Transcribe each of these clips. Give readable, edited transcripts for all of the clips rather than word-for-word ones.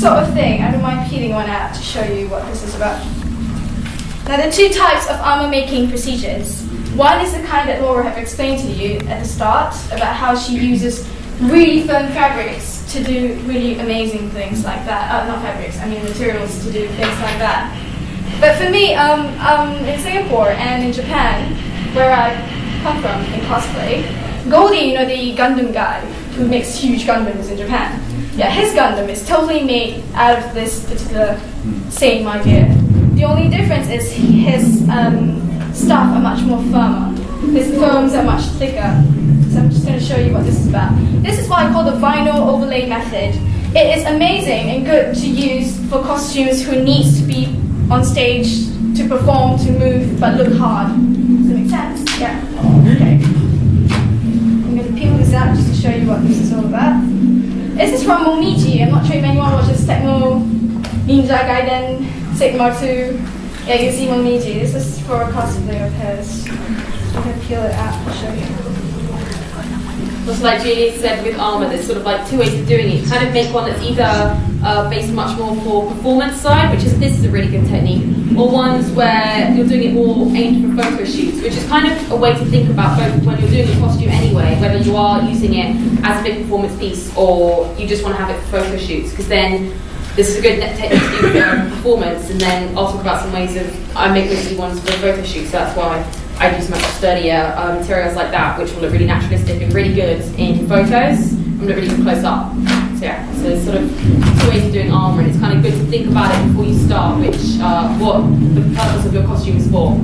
sort of thing, I don't mind peeling one out to show you what this is about. Now, there are two types of armor making procedures. One is the kind that Laura have explained to you at the start about how she uses really firm fabrics to do really amazing things like that. Not fabrics, I mean materials to do things like that. But for me, in Singapore and in Japan, where I come from in cosplay, Goldie, the Gundam guy who makes huge Gundams in Japan, his Gundam is totally made out of this particular same idea. The only difference is his stuff are much more firmer. His foams are much thicker. So I'm just going to show you what this is about. This is what I call the vinyl overlay method. It is amazing and good to use for costumes who needs to be on stage to perform, to move, but look hard. Does that make sense? Yeah. Okay. I'm going to peel this out just to show you what this is all about. This is from Momiji. I'm not sure if anyone watches Tecmo Ninja Gaiden Sigma 2. Yeah, you see Momiji. This is for a cosplay of hers. I'm going to peel it out and show you. Also, like Julie said, with armour, there's sort of like two ways of doing it. You kind of make one that's either based much more for performance side, which is this is a really good technique, or ones where you're doing it more aimed for photo shoots, which is kind of a way to think about both when you're doing a costume anyway, whether you are using it as a big performance piece or you just want to have it for photo shoots, because then this is a good technique to do for performance. And then I'll talk about some ways of, I make mostly ones for photo shoots, so that's why I use much sturdier materials like that, which will look really naturalistic and really good in photos and look really good close up. So yeah, so there's sort of two ways of doing armour, and it's kind of good to think about it before you start, what the purpose of your costume is for.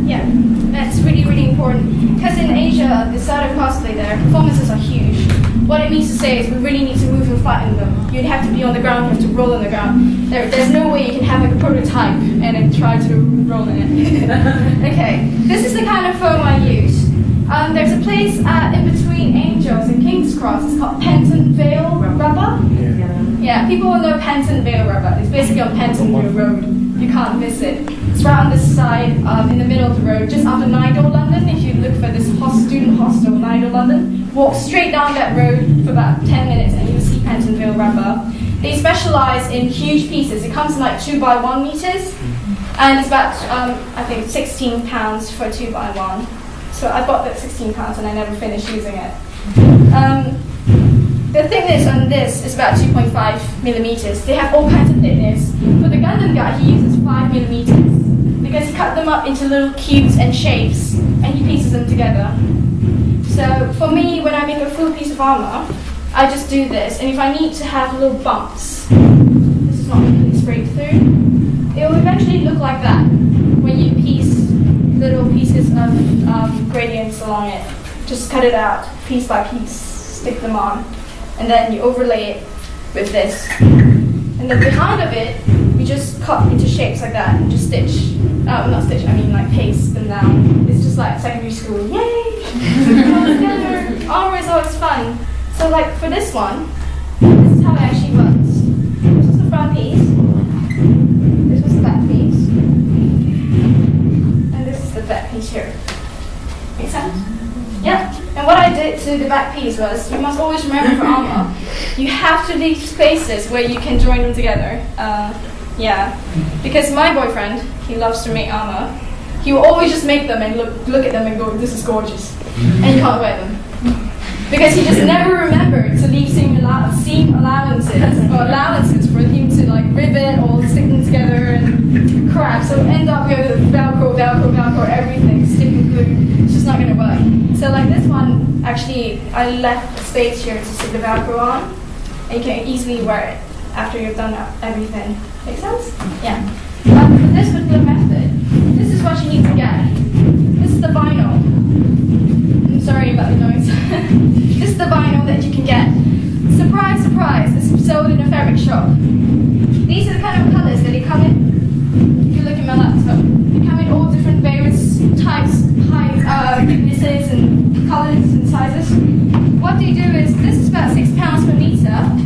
Yeah, that's really, really important. Because in Asia, the side of cosplay there, performances are huge. What it means to say is we really need to move and flatten them. You'd have to be on the ground, you have to roll on the ground. There's no way you can have like a prototype and then try to roll in it. Okay, this is the kind of foam I use. There's a place in between Angels and King's Cross. It's called Penton Vale Rubber. Yeah, people will know Penton Vale Rubber. It's basically on Pentonville Road. You can't miss it. It's right on this side, in the middle of the road, just after Nidal, London. If you look for this student hostel, Nidal, London, walk straight down that road for about 10 minutes and you'll see Pentonville Rubber. They specialize in huge pieces. It comes in like 2x1 meters, and it's about, I think, £16 for a 2x1. So I bought that £16 and I never finished using it. The thickness on this is about 2.5 millimeters. They have all kinds of thickness. For the Gundam guy, he uses 5 millimeters because he cut them up into little cubes and shapes and he pieces them together. So for me, when I make a full piece of armor, I just do this. And if I need to have little bumps, this is not completely sprayed through, it will eventually look like that when you piece little pieces of gradients along it. Just cut it out piece by piece, stick them on, and then you overlay it with this. And then behind of it, we just cut into shapes like that and just stitch. Not stitch, I mean like paste them down. It's just like secondary school, yay! Together. Armor is always fun. So like for this one, this is how it actually works. This was the front piece. This was the back piece. And this is the back piece here. Make sense? Yeah. And what I did to the back piece was, you must always remember for armor, you have to leave spaces where you can join them together. Yeah. Because my boyfriend, he loves to make armor. He will always just make them and look at them and go, this is gorgeous. And you can't wear them. Because he just never remembered to leave seam allowances for him to like rivet or stick them together and crap. So end up with Velcro, everything, stick and glue. It's just not going to work. So like this one, actually, I left a space here to stick the Velcro on, and you can easily wear it after you've done everything. Make sense? Yeah. For this particular method, this is what you need to get. This is the vinyl. I'm sorry about the noise. This is the vinyl that you can get. Surprise, surprise, it's sold in a fabric shop. These are the kind of colors that they come in. If you look at my laptop, they come in all different various types, heights, thicknesses, and colors and sizes. What they do is, this is about £6 per meter,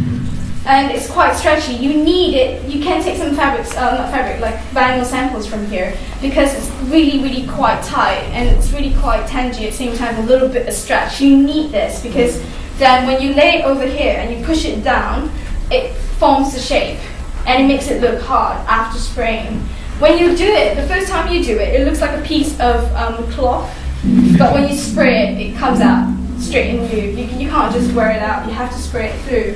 and it's quite stretchy. You need it. You can take some fabrics, like vinyl samples from here, because it's really, really quite tight, and it's really quite tangy at the same time, a little bit of stretch. You need this because then when you lay it over here and you push it down, it forms the shape and it makes it look hard after spraying. When you do it, the first time you do it, it looks like a piece of cloth, but when you spray it, it comes out straight in you. You can't just wear it out, you have to spray it through.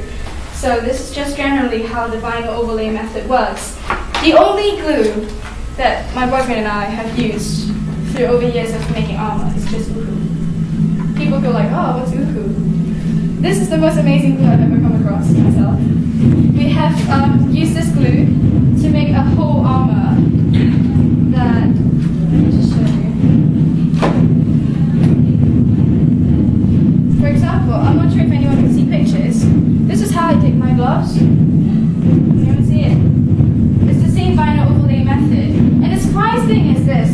So this is just generally how the vinyl overlay method works. The only glue that my boyfriend and I have used through over years of making armor is just uhu. People go like, oh, what's uhu? This is the most amazing glue I've ever come across myself. We have used this glue to make a whole armor that, let me just show you. For example, I'm not sure if anyone can see pictures. This is how I did my gloves. You want to see it? It's the same vinyl overlay method. And the surprise thing is this.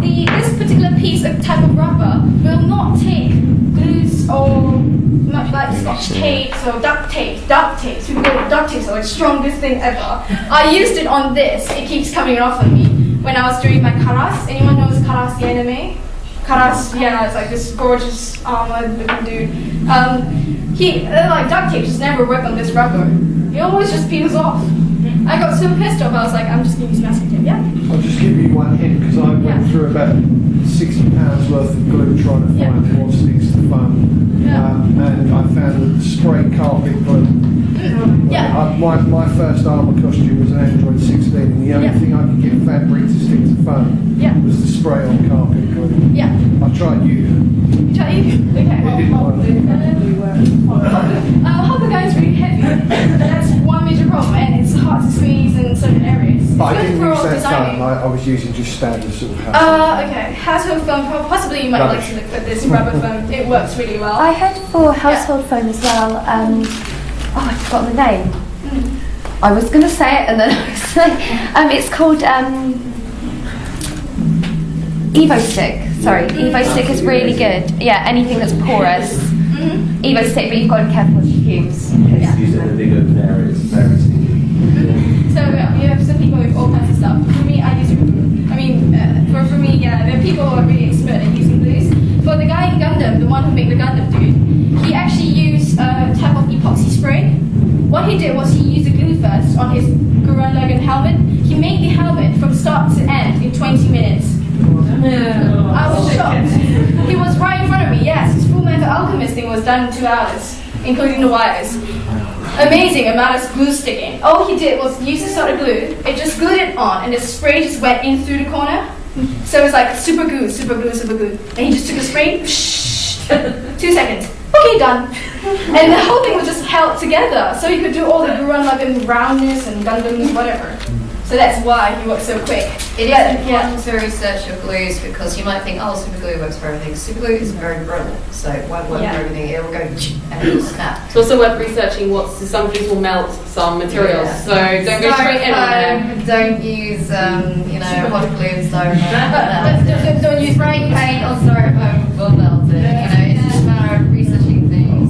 This particular piece of type of rubber will not take glues or much like scotch tapes or duct tapes. Duct tapes. People go, duct tapes are the strongest thing ever. I used it on this. It keeps coming off on me. When I was doing my karas. Anyone knows karas, the anime? Karas, yeah, it's like this gorgeous armor looking dude. Like duct tape just never worked on this rubber. It always just peels off. I got so pissed off, I was like, I'm just going to use masking tape, yeah? I'll just give you one hint, because I went through about £60 worth of glue trying to find what sticks to foam. And I found that spray carpet glue. My first armour costume was an Android 16, and the only thing I could get fabric to stick to foam was the spray on carpet glue. Yeah. I tried you. You tried you? Okay. It didn't work. Hopper gun is really heavy. That's one major problem, and it's hard to squeeze in certain areas. But I didn't use that designing. foam, I was using just standard sort of household. Okay. Household foam, possibly you might like to look at this rubber foam. It works really well. I heard for household foam as well, I've forgotten the name. I was going to say it and then I was like, it's called Evo Stick. Sorry, Evo Stick is really good. Yeah, anything that's porous. Evo Stick, but you've got to be careful with fumes. Use it in the big open areas, very sticky. So you have some people with all kinds of stuff. For me, I use uhu. I mean, for me, there are people who are really expert at using glues. For the guy in Gundam, the one who made the Gundam dude, he actually used a type of epoxy spray. What he did was he used the glue first on his Gurren Lagann helmet. He made the helmet from start to end in 20 minutes. I was shocked. He was right in front of me, yes. His Full Metal Alchemist thing was done in 2 hours, including the wires. Amazing amount of glue sticking. All he did was use this sort of glue. It just glued it on, and the spray just went in through the corner. So it was like super glue, super glue, super glue. And he just took a spray, 2 seconds. Okay, done. And the whole thing was just held together, so you could do all the Gurren Lagann roundness and Gundam, whatever. So that's why he worked so quick. It is important to research your glues, because you might think, oh, super glue works for everything. Super glue is very brittle, so it won't work for everything. It will go and it will snap. It's also worth researching some glues will melt some materials, so don't go straight in on there. Don't use, hot glue and styrofoam. Don't use spray paint on styrofoam will melt it. It's just a matter of researching things.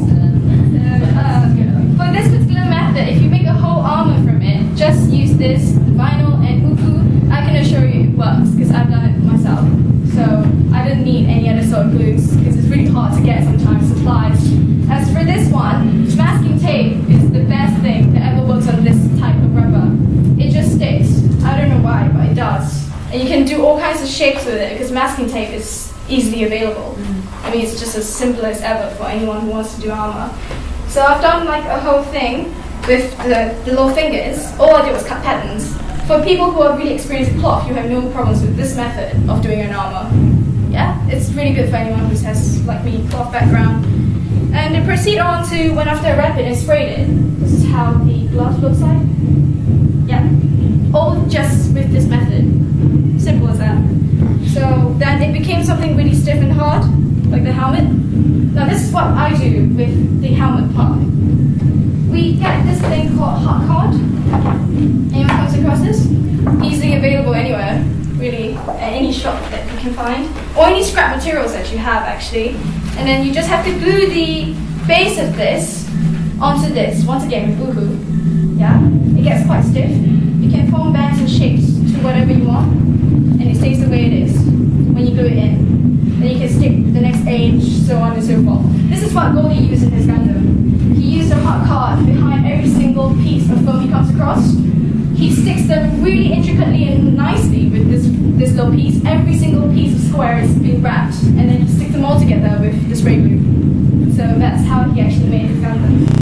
For this particular method, if you make a whole armor from it, just use this vinyl and uhu. I can assure you it works because I've done it myself. So I didn't need any other sort of glues because it's really hard to get sometimes supplies. As for this one, masking tape is the best thing that ever works on this type of rubber. It just sticks. I don't know why, but it does. And you can do all kinds of shapes with it because masking tape is easily available. I mean, it's just as simple as ever for anyone who wants to do armor. So I've done like a whole thing with the little fingers. All I did was cut patterns. For people who are really experienced with cloth, you have no problems with this method of doing an armor. Yeah, it's really good for anyone who has, like me, cloth background. And to proceed on to when after I wrapped it and sprayed it, this is how the glove looks like. Yeah, all just with this method. Simple as that. So then it became something really stiff and hard, like the helmet. Now this is what I do with the helmet part. We get this thing called hot card. Anyone comes across this? Easily available anywhere, really, at any shop that you can find. Or any scrap materials that you have, actually. And then you just have to glue the base of this onto this, once again with uhu. Yeah? It gets quite stiff. You can form bands and shapes to whatever you want. And it stays the way it is when you glue it in. Then you can stick the next age, so on and so forth. This is what Goldie used in his Gundam. He used a hot card behind every single single piece of foam he comes across. He sticks them really intricately and nicely with this little piece. Every single piece of square is being wrapped, and then he sticks them all together with the spray glue. So that's how he actually made his Gundam.